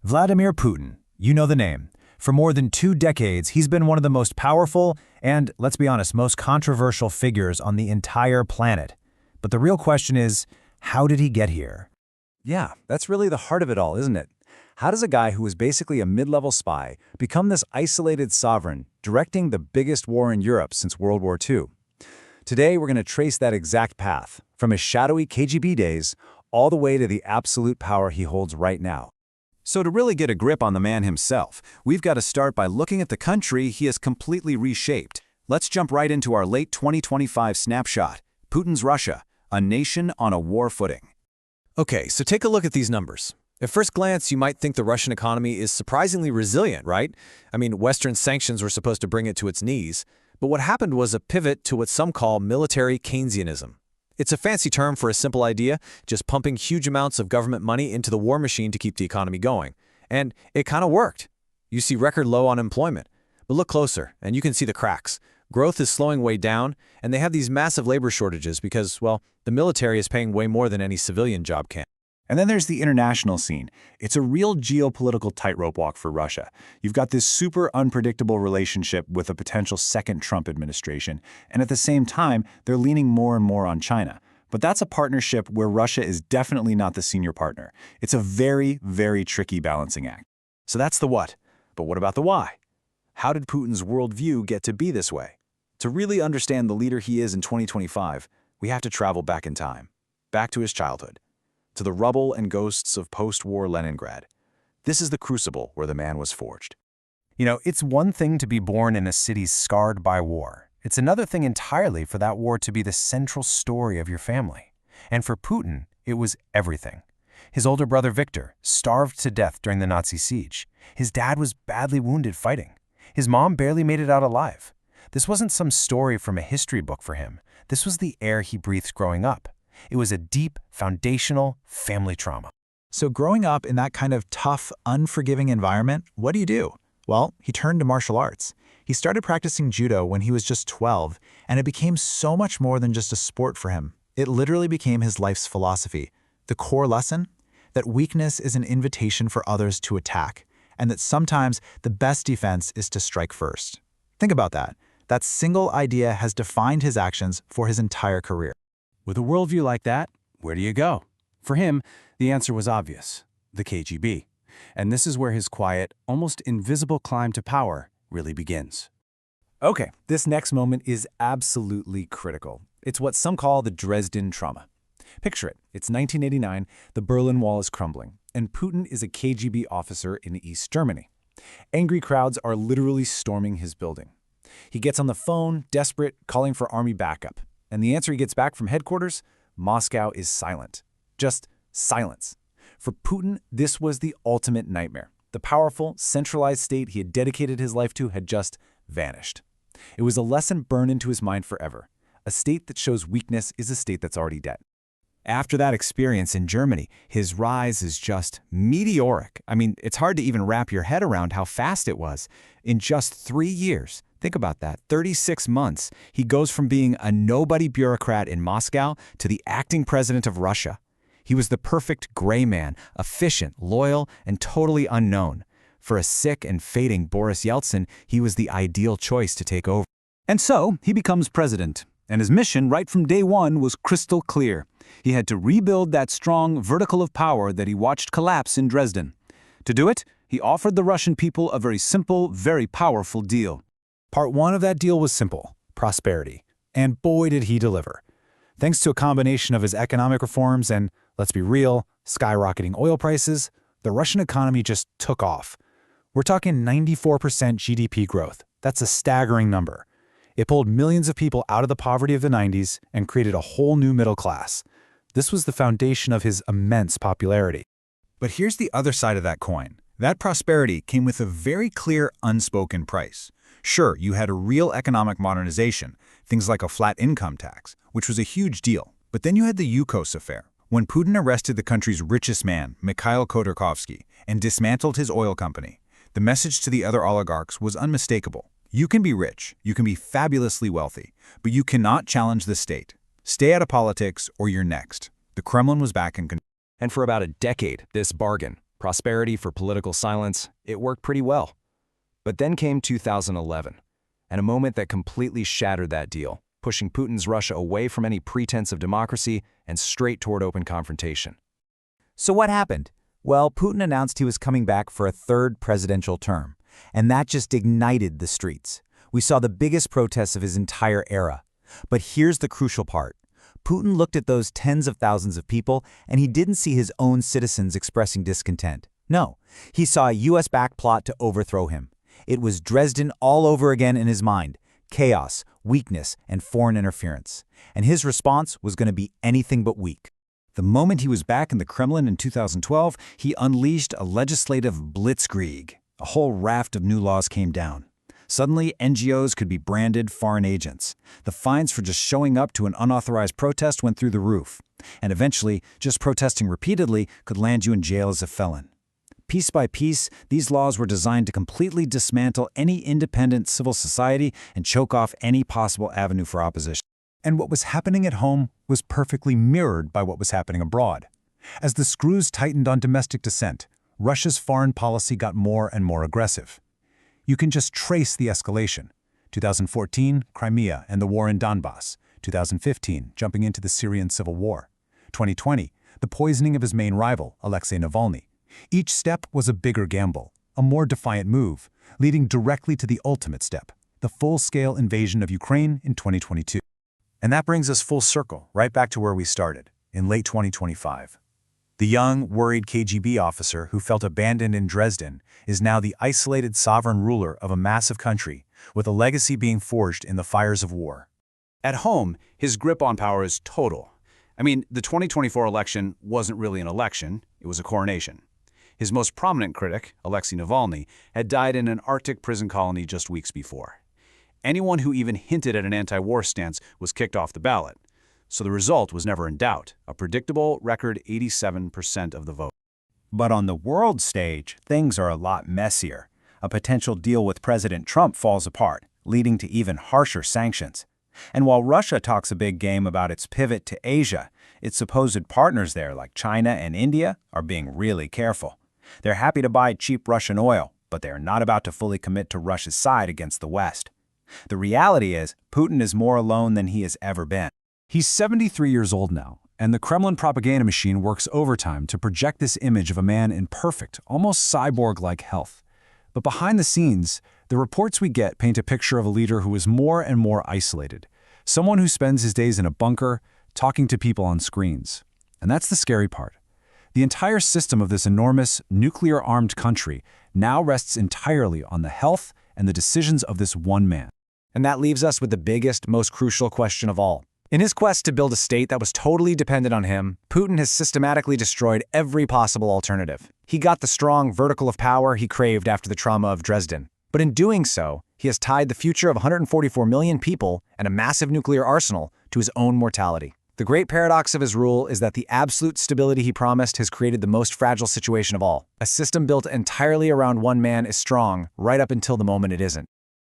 Vladimir Putin, you know the name. For more than 2 decades, he's been one of the most powerful and, let's be honest, most controversial figures on the entire planet. But the real question is, how did he get here? Yeah, that's really the heart of it all, isn't it? How does a guy who was basically a mid-level spy become this isolated sovereign, directing the biggest war in Europe since World War II? Today, we're going to trace that exact path, from his shadowy KGB days all the way to the absolute power he holds right now. So to really get a grip on the man himself, we've got to start by looking at the country he has completely reshaped. Let's jump right into our late 2025 snapshot, Putin's Russia, a nation on a war footing. Okay, so take a look at these numbers. At first glance, you might think the Russian economy is surprisingly resilient, right? I mean, Western sanctions were supposed to bring it to its knees. But what happened was a pivot to what some call military Keynesianism. It's a fancy term for a simple idea, just pumping huge amounts of government money into the war machine to keep the economy going. And it kind of worked. You see record low unemployment. But look closer, and you can see the cracks. Growth is slowing way down, and they have these massive labor shortages because, well, the military is paying way more than any civilian job can. And then there's the international scene. It's a real geopolitical tightrope walk for Russia. You've got this super unpredictable relationship with a potential second Trump administration, and at the same time, they're leaning more and more on China. But that's a partnership where Russia is definitely not the senior partner. It's a very, very tricky balancing act. So that's the what. But what about the why? How did Putin's worldview get to be this way? To really understand the leader he is in 2025, we have to travel back in time, back to his childhood, to the rubble and ghosts of post-war Leningrad. This is the crucible where the man was forged. You know, it's one thing to be born in a city scarred by war. It's another thing entirely for that war to be the central story of your family. And for Putin, it was everything. His older brother Viktor starved to death during the Nazi siege. His dad was badly wounded fighting. His mom barely made it out alive. This wasn't some story from a history book for him. This was the air he breathed growing up. It was a deep, foundational family trauma. So growing up in that kind of tough, unforgiving environment, what do? Well, he turned to martial arts. He started practicing judo when he was just 12, and it became so much more than just a sport for him. It literally became his life's philosophy. The core lesson? That weakness is an invitation for others to attack, and that sometimes the best defense is to strike first. Think about that. That single idea has defined his actions for his entire career. With a worldview like that, where do you go? For him, the answer was obvious, the KGB. And this is where his quiet, almost invisible climb to power really begins. Okay, this next moment is absolutely critical. It's what some call the Dresden trauma. Picture it. It's 1989, the Berlin Wall is crumbling, and Putin is a KGB officer in East Germany. Angry crowds are literally storming his building. He gets on the phone, desperate, calling for army backup. And the answer he gets back from headquarters? Moscow is silent. Just silence. For Putin, this was the ultimate nightmare. The powerful, centralized state he had dedicated his life to had just vanished. It was a lesson burned into his mind forever. A state that shows weakness is a state that's already dead. After that experience in Germany, his rise is just meteoric. I mean, it's hard to even wrap your head around how fast it was. In just 3 years, think about that, 36 months, he goes from being a nobody bureaucrat in Moscow to the acting president of Russia. He was the perfect gray man, efficient, loyal, and totally unknown. For a sick and fading Boris Yeltsin, he was the ideal choice to take over. And so, he becomes president. And his mission right from day one was crystal clear. He had to rebuild that strong vertical of power that he watched collapse in Dresden. To do it, he offered the Russian people a very simple, very powerful deal. Part 1 of that deal was simple: prosperity. And boy did he deliver. Thanks to a combination of his economic reforms and, let's be real, skyrocketing oil prices, the Russian economy just took off. We're talking 94% GDP growth. That's a staggering number. It pulled millions of people out of the poverty of the 90s and created a whole new middle class. This was the foundation of his immense popularity. But here's the other side of that coin. That prosperity came with a very clear, unspoken price. Sure, you had a real economic modernization, things like a flat income tax, which was a huge deal. But then you had the Yukos affair, when Putin arrested the country's richest man, Mikhail Khodorkovsky, and dismantled his oil company. The message to the other oligarchs was unmistakable. You can be rich, you can be fabulously wealthy, but you cannot challenge the state. Stay out of politics or you're next. The Kremlin was back in control. And for about a decade, this bargain, Prosperity for political silence, it worked pretty well. But then came 2011, and a moment that completely shattered that deal, pushing Putin's Russia away from any pretense of democracy and straight toward open confrontation. So what happened? Well, Putin announced he was coming back for a third presidential term, and that just ignited the streets. We saw the biggest protests of his entire era. But here's the crucial part. Putin looked at those tens of thousands of people, and he didn't see his own citizens expressing discontent. No, he saw a US-backed plot to overthrow him. It was Dresden all over again in his mind. Chaos, weakness, and foreign interference. And his response was going to be anything but weak. The moment he was back in the Kremlin in 2012, he unleashed a legislative blitzkrieg. A whole raft of new laws came down. Suddenly, NGOs could be branded foreign agents. The fines for just showing up to an unauthorized protest went through the roof. And eventually, just protesting repeatedly could land you in jail as a felon. Piece by piece, these laws were designed to completely dismantle any independent civil society and choke off any possible avenue for opposition. And what was happening at home was perfectly mirrored by what was happening abroad. As the screws tightened on domestic dissent, Russia's foreign policy got more and more aggressive. You can just trace the escalation. 2014, Crimea and the war in Donbass. 2015, jumping into the Syrian civil war. 2020, the poisoning of his main rival, Alexei Navalny. Each step was a bigger gamble, a more defiant move, leading directly to the ultimate step, the full-scale invasion of Ukraine in 2022. And that brings us full circle, right back to where we started, in late 2025. The young, worried KGB officer who felt abandoned in Dresden is now the isolated sovereign ruler of a massive country, with a legacy being forged in the fires of war. At home, his grip on power is total. I mean, the 2024 election wasn't really an election, it was a coronation. His most prominent critic, Alexei Navalny, had died in an Arctic prison colony just weeks before. Anyone who even hinted at an anti-war stance was kicked off the ballot. So the result was never in doubt, a predictable record 87% of the vote. But on the world stage, things are a lot messier. A potential deal with President Trump falls apart, leading to even harsher sanctions. And while Russia talks a big game about its pivot to Asia, its supposed partners there like China and India are being really careful. They're happy to buy cheap Russian oil, but they're not about to fully commit to Russia's side against the West. The reality is, Putin is more alone than he has ever been. He's 73 years old now, and the Kremlin propaganda machine works overtime to project this image of a man in perfect, almost cyborg-like health. But behind the scenes, the reports we get paint a picture of a leader who is more and more isolated, someone who spends his days in a bunker, talking to people on screens. And that's the scary part. The entire system of this enormous, nuclear-armed country now rests entirely on the health and the decisions of this one man. And that leaves us with the biggest, most crucial question of all. In his quest to build a state that was totally dependent on him, Putin has systematically destroyed every possible alternative. He got the strong vertical of power he craved after the trauma of Dresden. But in doing so, he has tied the future of 144 million people and a massive nuclear arsenal to his own mortality. The great paradox of his rule is that the absolute stability he promised has created the most fragile situation of all. A system built entirely around one man is strong right up until the moment it isn't.